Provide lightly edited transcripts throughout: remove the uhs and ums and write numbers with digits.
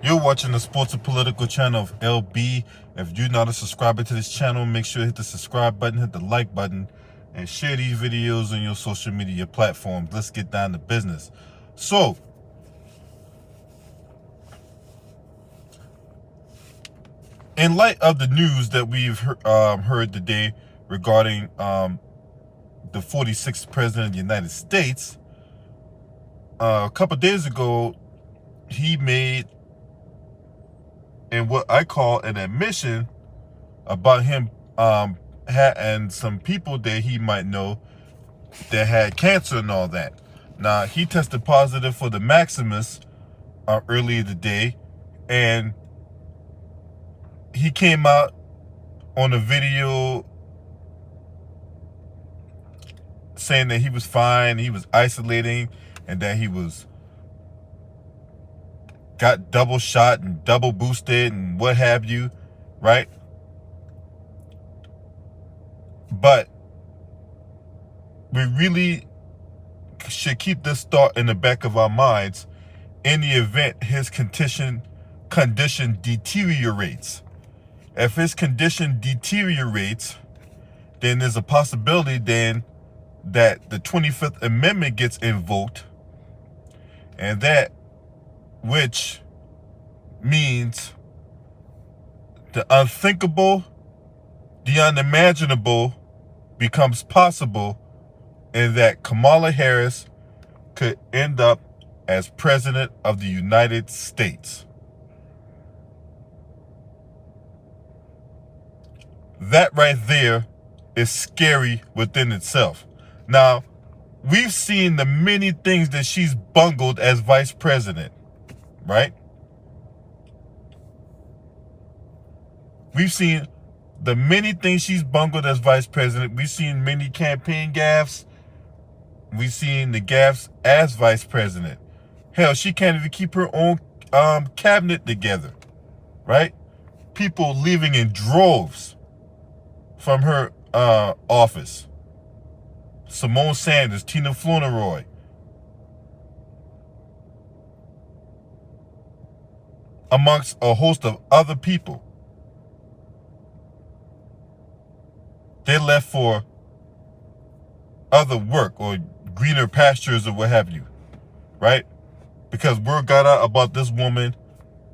You're watching the Sports and Political channel of LB. If you're not a subscriber to this channel, make sure to hit the subscribe button, hit the like button, and share these videos on your social media platforms. Let's get down to business. So, in light of the news that we've heard today regarding the 46th president of the United States, a couple days ago, he made what I call an admission about him and some people that he might know that had cancer and all that. Now, he tested positive for the Maximus earlier today, and he came out on a video saying that he was fine, he was isolating, and that he got double shot and double boosted and what have you, right? But we really should keep this thought in the back of our minds in the event his condition deteriorates. If his condition deteriorates, then there's a possibility then that the 25th Amendment gets invoked, and that which means the unthinkable, the unimaginable becomes possible, and that Kamala Harris could end up as President of the United States. That right there is scary within itself. Now, we've seen the many things that she's bungled as vice president, right? We've seen the many things she's bungled as vice president. We've seen many campaign gaffes. We've seen the gaffes as vice president. Hell, she can't even keep her own cabinet together, right? People leaving in droves from her office. Simone Sanders, Tina Flournoy, amongst a host of other people. They left for other work or greener pastures or what have you, right? Because word got out about this woman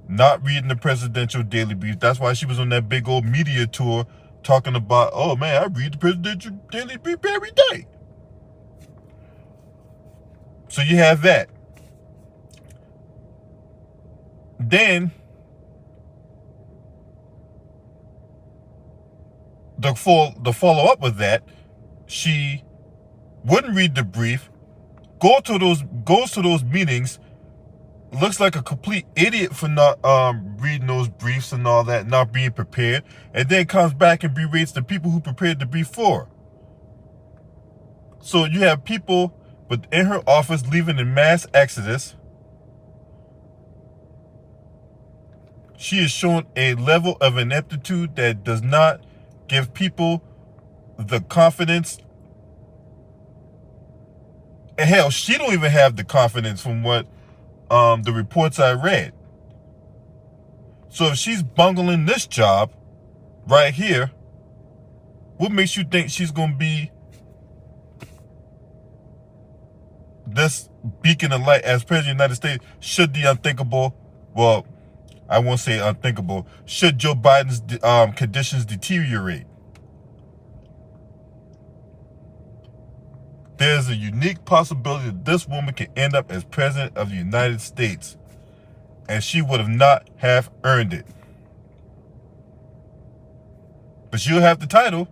not reading the presidential daily brief. That's why she was on that big old media tour talking about, oh man, I read the presidential daily brief every day. So you have that. Then the follow up with that, she wouldn't read the brief, goes to those meetings, looks like a complete idiot for not reading those briefs and all that, not being prepared, and then comes back and berates the people who prepared the brief for her. So you have people within her office leaving in mass exodus. She is showing a level of ineptitude that does not give people the confidence. And hell, she don't even have the confidence from what the reports I read. So if she's bungling this job right here, what makes you think she's going to be this beacon of light as President of the United States should the unthinkable, well, I won't say unthinkable, should Joe Biden's conditions deteriorate? There's a unique possibility that this woman can end up as President of the United States, and she would have not have earned it. But she'll have the title.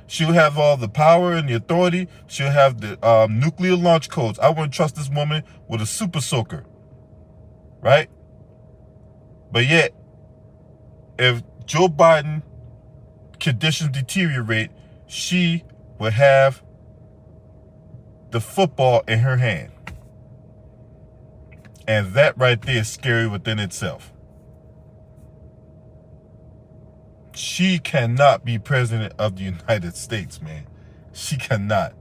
She'll have all the power and the authority. She'll have the nuclear launch codes. I wouldn't trust this woman with a super soaker, right? But yet, if Joe Biden conditions deteriorate, she would have the football in her hand. And that right there is scary within itself. She cannot be president of the United States, man. She cannot.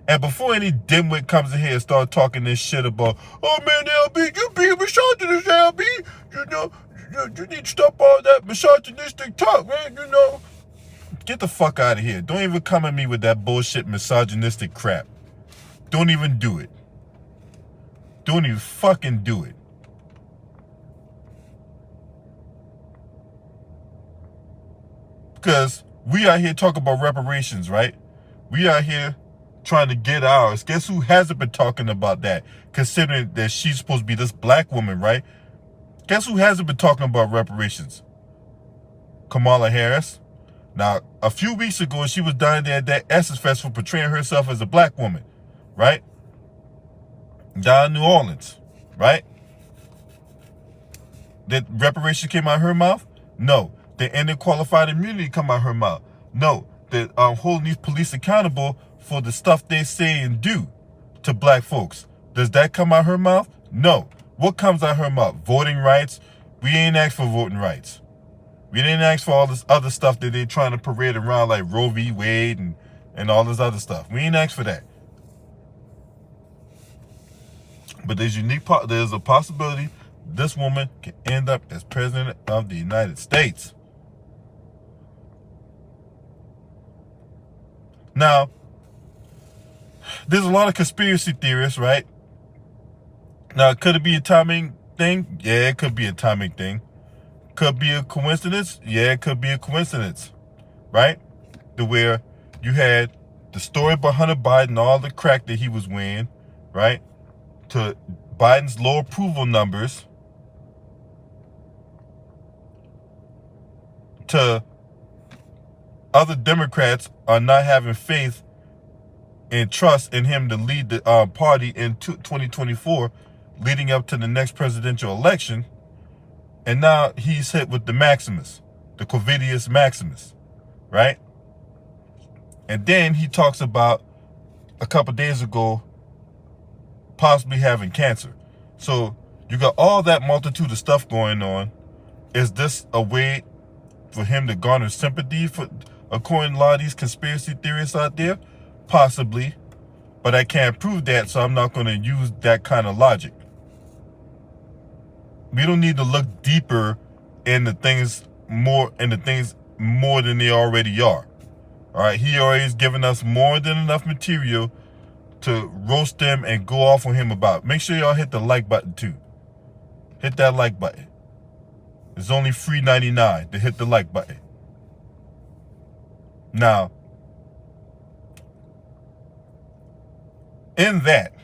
And before any dimwit comes in here and start talking this shit about, oh man, LB, you being misogynist, LB, you need to stop all that misogynistic talk, man, Get the fuck out of here. Don't even come at me with that bullshit misogynistic crap. Don't even do it. Don't even fucking do it. Because we out here talking about reparations, right? We out here trying to get ours. Guess who hasn't been talking about that? Considering that she's supposed to be this black woman, right? Guess who hasn't been talking about reparations? Kamala Harris. Now, a few weeks ago, she was down there at that Essence Festival portraying herself as a black woman, right? Down in New Orleans, right? Did reparations came out of her mouth? No. Did ended qualified immunity come out of her mouth? No. Did holding these police accountable for the stuff they say and do to black folks? Does that come out of her mouth? No. What comes out of her mouth? Voting rights? We ain't asked for voting rights. We didn't ask for all this other stuff that they're trying to parade around like Roe v. Wade and all this other stuff. We ain't asked for that. But there's a possibility this woman can end up as president of the United States. Now, there's a lot of conspiracy theorists, right? Now, could it be a timing thing? Yeah, it could be a timing thing. Could be a coincidence? Yeah, it could be a coincidence, right? To where you had the story about Hunter Biden, all the crack that he was wearing, right? To Biden's low approval numbers, to other Democrats are not having faith and trust in him to lead the party in 2024, leading up to the next presidential election. And now he's hit with the Maximus, the Covidius Maximus, right? And then he talks about a couple days ago possibly having cancer. So you got all that multitude of stuff going on. Is this a way for him to garner sympathy for, according to a lot of these conspiracy theorists out there? Possibly. But I can't prove that, so I'm not going to use that kind of logic. We don't need to look deeper into things more than they already are. All right, he already has given us more than enough material to roast them and go off on him about. Make sure y'all hit the like button too. Hit that like button. It's only $3.99 to hit the like button. Now, in that,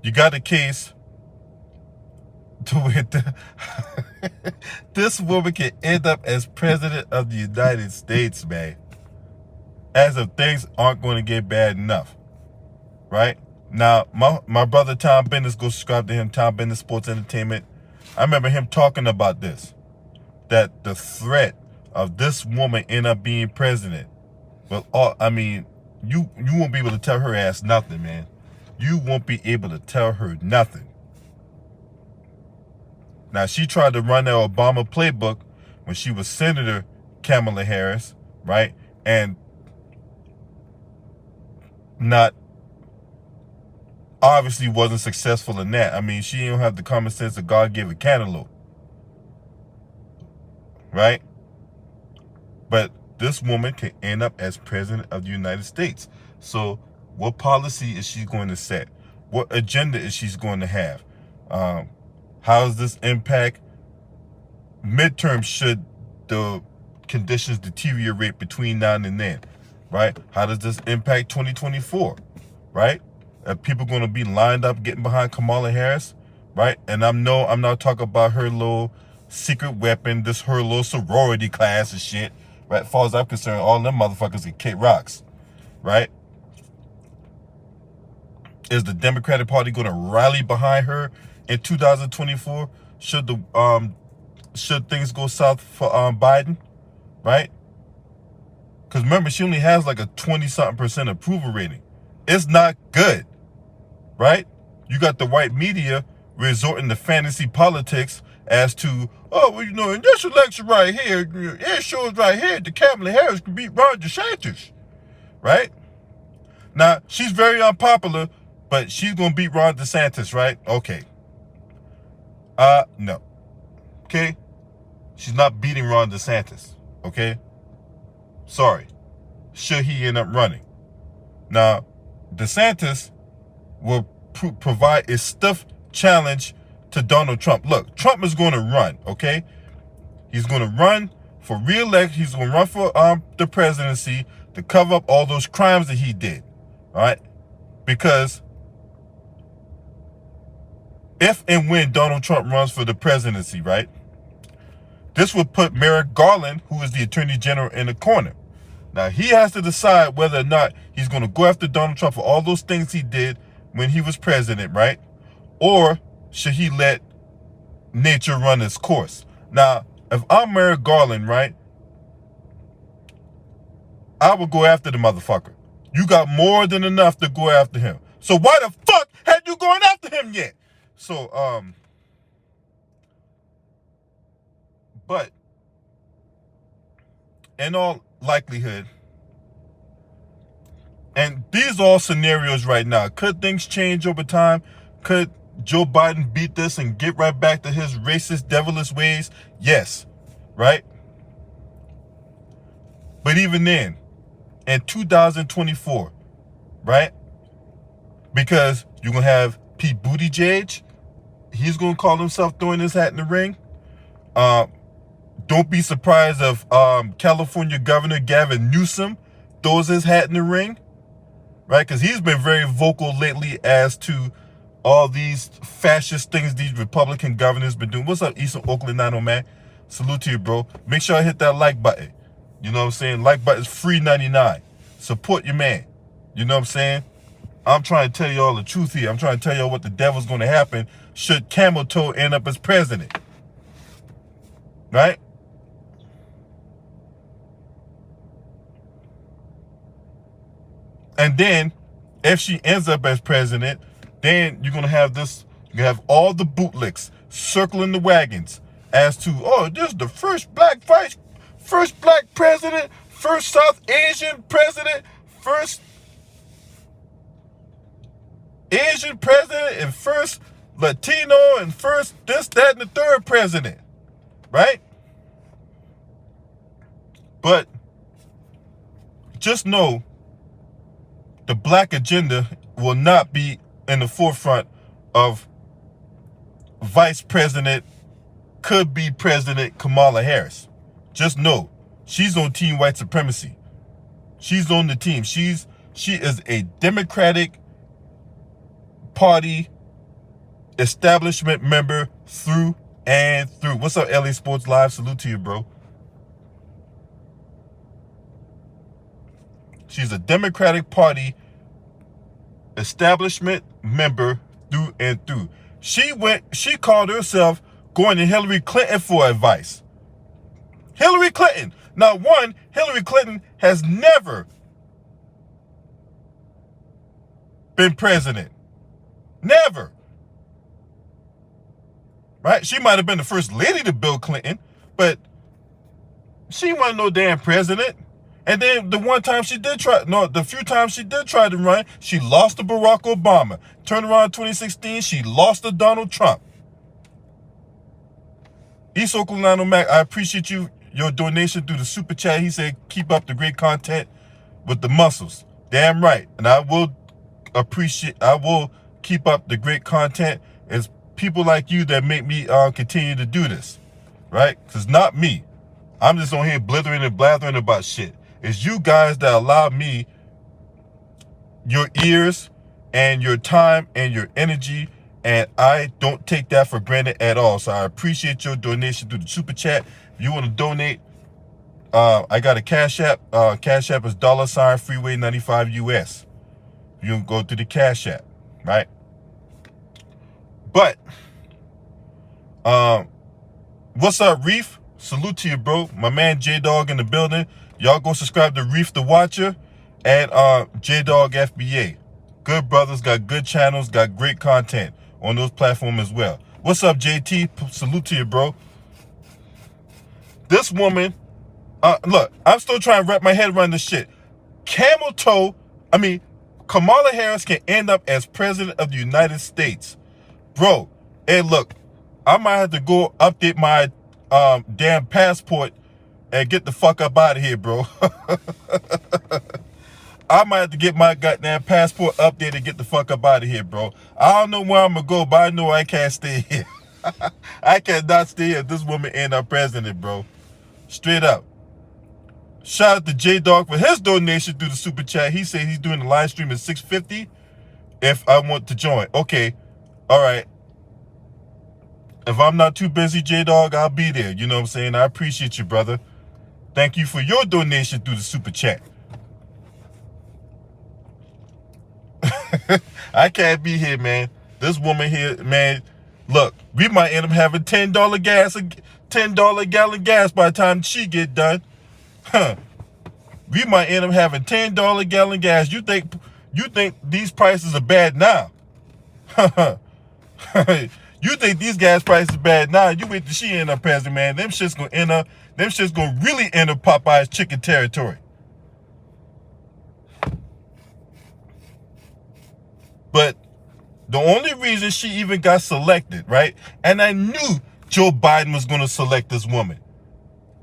you got a case to where this woman can end up as president of the United States, man. As if things aren't going to get bad enough, right? Now, my brother Tom Bendis, go subscribe to him, Tom Bendis Sports Entertainment. I remember him talking about this, that the threat of this woman end up being president. Well, you won't be able to tell her ass nothing, man. You won't be able to tell her nothing. Now, she tried to run the Obama playbook when she was Senator Kamala Harris, right? And obviously wasn't successful in that. I mean, she don't have the common sense of God gave a cantaloupe, right? But this woman can end up as president of the United States. So what policy is she going to set? What agenda is she going to have? How does this impact midterms should the conditions deteriorate between now and then, right? How does this impact 2024, right? Are people going to be lined up getting behind Kamala Harris, right? And I'm not talking about her little secret weapon, her little sorority class and shit, right? As far as I'm concerned, all them motherfuckers can kick rocks, right? Is the Democratic Party going to rally behind her in 2024? Should things go south for Biden, right? Because remember, she only has like a 20-something% approval rating. It's not good, right? You got the white media resorting to fantasy politics as to, oh, well, in this election right here, it shows right here that Kamala Harris can beat Ron DeSantis, right? Now, she's very unpopular, but she's going to beat Ron DeSantis, right? Okay. No. Okay? She's not beating Ron DeSantis. Okay? Sorry. Should he end up running? Now, DeSantis will provide a stiff challenge to Donald Trump. Look, Trump is going to run, okay? He's going to run for re-elect. He's going to run for the presidency to cover up all those crimes that he did, all right? Because if and when Donald Trump runs for the presidency, right, this would put Merrick Garland, who is the Attorney General, in the corner. Now, he has to decide whether or not he's going to go after Donald Trump for all those things he did when he was president, right? Or should he let nature run its course? Now, if I'm Merrick Garland, right, I would go after the motherfucker. You got more than enough to go after him. So why the fuck had you going after him yet? So, but in all likelihood, and these are all scenarios right now. Could things change over time? Could Joe Biden beat this and get right back to his racist, devilish ways? Yes, right? But even then, in 2024, right? Because you're going to have Pete Buttigieg. He's going to call himself throwing his hat in the ring. Don't be surprised if California Governor Gavin Newsom throws his hat in the ring, right? Because he's been very vocal lately as to all these fascist things these Republican governors been doing. What's up, Eastern Oakland 909? Salute to you, bro. Make sure I hit that like button. You know what I'm saying? Like button is free 99. Support your man. You know what I'm saying? I'm trying to tell you all the truth here. I'm trying to tell you all what the devil's going to happen should Camel Toe end up as president. Right? And then, if she ends up as president, then you're going to have this, you have all the bootlicks circling the wagons as to, oh, this is the first black president, first South Asian president, first Asian president, and first Latino, and first this, that, and the third president, right? But just know the black agenda will not be in the forefront of Vice President, could be President Kamala Harris. Just know she's on Team White Supremacy. She's on the team. She is a Democratic Party establishment member through and through. What's up, LA Sports Live? Salute to you, bro. She's a Democratic Party establishment member through and through. She called herself going to Hillary Clinton for advice. Hillary Clinton. Now, one, Hillary Clinton has never been president. Never. Right? She might have been the first lady to Bill Clinton, but she wasn't no damn president. And then the few times she did try to run, she lost to Barack Obama. Turned around in 2016, she lost to Donald Trump. East Oakland Lano Mac, I appreciate your donation through the super chat. He said, keep up the great content with the muscles. Damn right. And I will keep up the great content. It's people like you that make me continue to do this. Right? Because not me. I'm just on here blithering and blathering about shit. It's you guys that allow me your ears and your time and your energy, and I don't take that for granted at all. So I appreciate your donation through the super chat. If you want to donate, I got a Cash App. Cash App is $Freeway95 US. You can go through the Cash App, right? But what's up, Reef? Salute to you, bro. My man J-Dog in the building. Y'all go subscribe to Reef the Watcher and J-Dog FBA. Good brothers, got good channels, got great content on those platforms as well. What's up, JT? Salute to you, bro. This woman, look, I'm still trying to wrap my head around this shit. Kamala Harris can end up as president of the United States. Bro, hey, look, I might have to go update my damn passport and get the fuck up out of here, bro. I might have to get my goddamn passport updated and get the fuck up out of here, bro. I don't know where I'm gonna go, but I know I can't stay here. I cannot stay here if this woman ain't our president, bro. Straight up. Shout out to J-Dog for his donation through the super chat. He said he's doing the live stream at $6.50 if I want to join. Okay. All right. If I'm not too busy, J-Dog, I'll be there. You know what I'm saying? I appreciate you, brother. Thank you for your donation through the super chat. I can't be here, man. This woman here, man, look, we might end up having $10 gas, $10 a gallon gas by the time she get done. Huh. We might end up having $10 a gallon gas. You think these prices are bad now? You think these gas prices are bad now? You wait till she end up president, man. Them shit's gonna really enter Popeye's chicken territory. But the only reason she even got selected, right? And I knew Joe Biden was going to select this woman.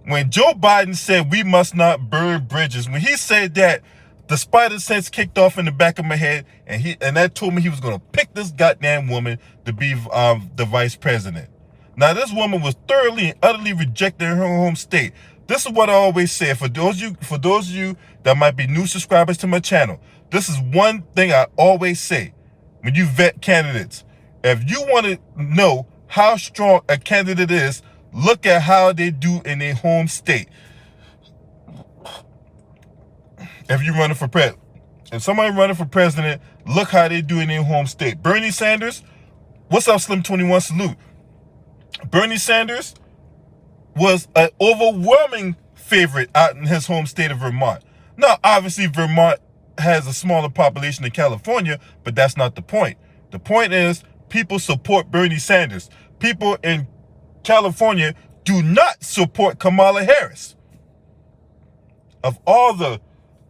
When Joe Biden said we must not burn bridges, when he said that, the spider sense kicked off in the back of my head, and that told me he was going to pick this goddamn woman to be the vice president. Now, this woman was thoroughly and utterly rejected in her home state. This is what I always say. For those of you that might be new subscribers to my channel, this is one thing I always say when you vet candidates. If you want to know how strong a candidate is, look at how they do in their home state. If you're running for president, if somebody running for president, look how they do in their home state. Bernie Sanders, what's up, Slim 21? Salute. Bernie Sanders was an overwhelming favorite out in his home state of Vermont. Now, obviously, Vermont has a smaller population than California, but that's not the point. The point is people support Bernie Sanders. People in California do not support Kamala Harris. Of all the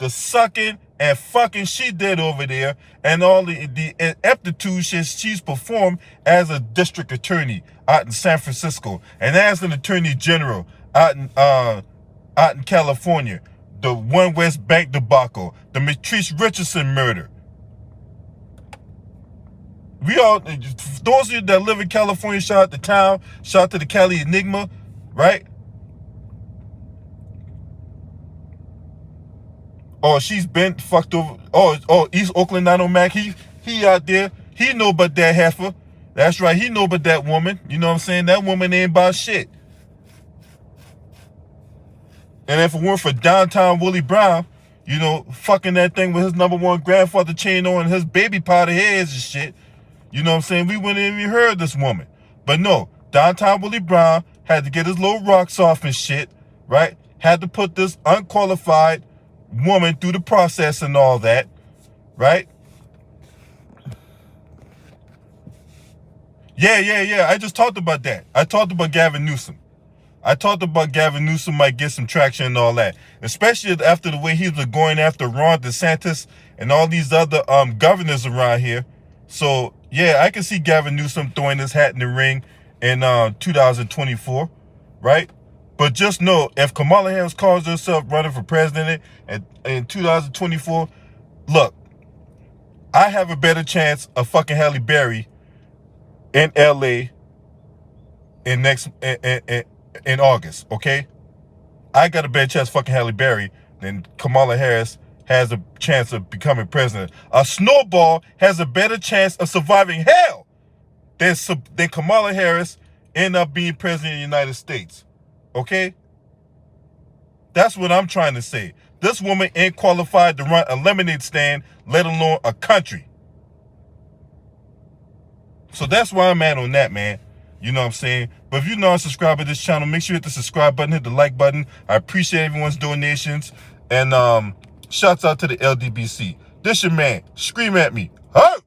sucking and fucking she did over there, and all the ineptitude she's performed as a district attorney out in San Francisco, and as an attorney general out in California, the One West Bank debacle, the Matrice Richardson murder. We all, those of you that live in California, shout out to town, shout out to the Cali Enigma, right? Oh, she's been fucked over. Oh, East Oakland 90 Mac. He out there. He know about that heifer. That's right. He know about that woman. You know what I'm saying? That woman ain't about shit. And if it weren't for downtown Willie Brown, you know, fucking that thing with his #1 grandfather chain on and his baby powder hairs and shit, you know what I'm saying? We wouldn't even heard of this woman. But no, downtown Willie Brown had to get his little rocks off and shit, right? Had to put this unqualified woman through the process and all that, right? Yeah. I just talked about that. I talked about Gavin Newsom. Might get some traction and all that, especially after the way he was going after Ron DeSantis and all these other governors around here. So yeah, I can see Gavin Newsom throwing his hat in the ring in 2024, right? But just know, if Kamala Harris calls herself running for president in 2024, look, I have a better chance of fucking Halle Berry in LA in August, okay? I got a better chance of fucking Halle Berry than Kamala Harris has a chance of becoming president. A snowball has a better chance of surviving hell than Kamala Harris end up being president of the United States, okay? That's what I'm trying to say. This woman ain't qualified to run a lemonade stand, let alone a country. So that's where I'm at on that, man. You know what I'm saying? But if you're not a subscriber to this channel, make sure you hit the subscribe button, hit the like button. I appreciate everyone's donations. And shouts out to the LDBC. This your man. Scream at me. Huh?